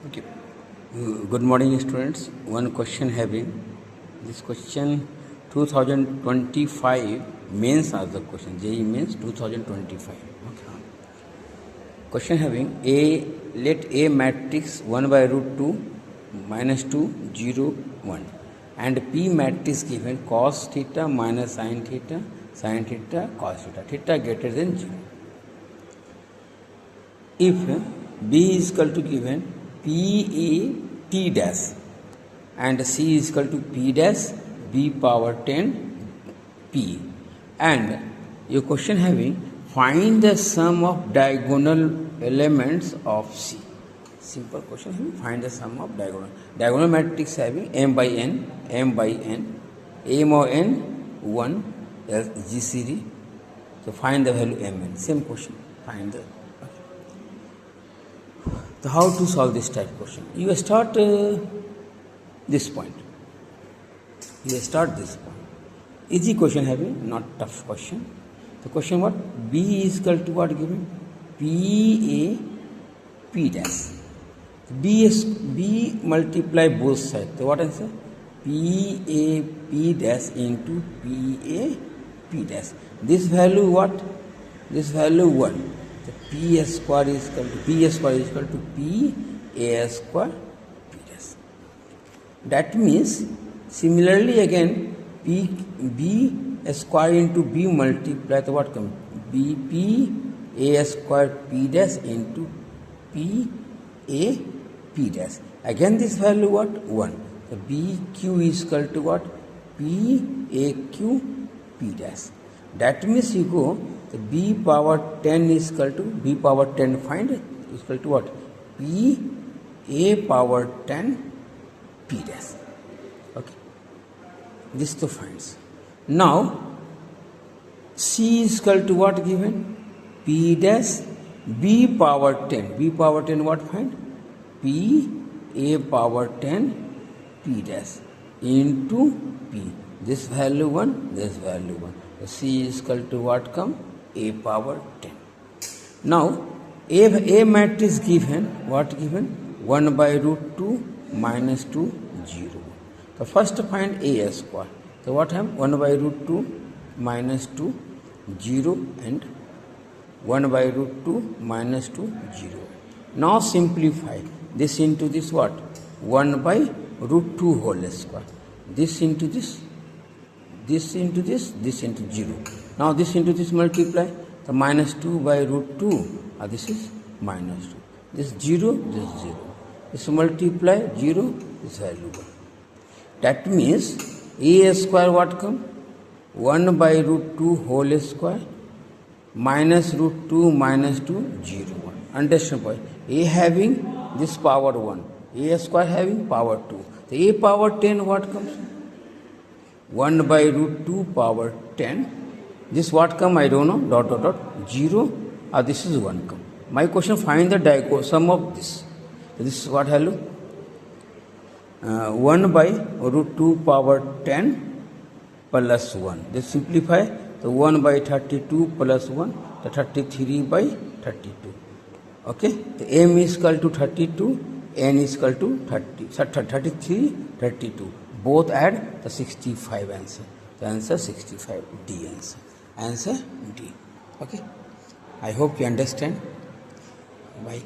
Okay. Good morning, students. One question having this question 2025 mains are the question. JEE means 2025. Okay. Question having let A matrix 1 by root 2 minus 2 0 1 and P matrix given cos theta minus sin theta cos theta greater than 0. If B is equal to given P A T dash and C is equal to P dash B power 10 P, and your question having find the sum of diagonal elements of C. Simple question having find the sum of diagonal matrix having m by n, m or n 1 G series. So find the value mn. Same question. Find the. So how to solve this type of question? You start this point. Easy question having, not tough question. The question what? B is equal to what given? P A P dash. B multiply both sides. So what answer? P A P dash into P A P dash. This value what? This value 1. P A square is equal to P A square to P A square P dash. That means similarly again B square into B multiply to what comes? P A square P dash into P A P dash. Again this value what? 1. So B Q is equal to what? P A Q P dash. That means you go the B power 10 is equal to B power 10 find is equal to what? P A power 10 P dash. Okay. This to finds. Now C is equal to what given? P dash B power 10. B power 10 what find? P A power 10 P dash into P. This value 1, this value 1. So C is equal to what come? A power 10. Now A matrix given what given? 1 by root 2 minus 2 0. So first find A square. So what happen? 1 by root 2 minus 2 0 and 1 by root 2 minus 2 0. Now simplify this into this what? 1 by root 2 whole square. This into this into this into 0. Now this into this multiply. The minus 2 by root 2. This is minus 2. This 0, this 0. This multiply 0, this value 1. That means A square what come? 1 by root 2 whole square minus root 2 minus 2 0 1. Understand point? A having this power 1. A square having power 2. The A power 10 what comes? 1 by root 2 power 10. This what come? I don't know. Dot 0. This is 1 come. My question find the sum of this. This is what value? 1 by root 2 power 10 plus 1. This simplify. The 1 by 32 plus 1. The 33 by 32. Okay. The m is equal to 32. N is equal to 33, 32. Both add the 65 answer. The answer 65 D answer. Answer D. Okay. I hope you understand. Bye.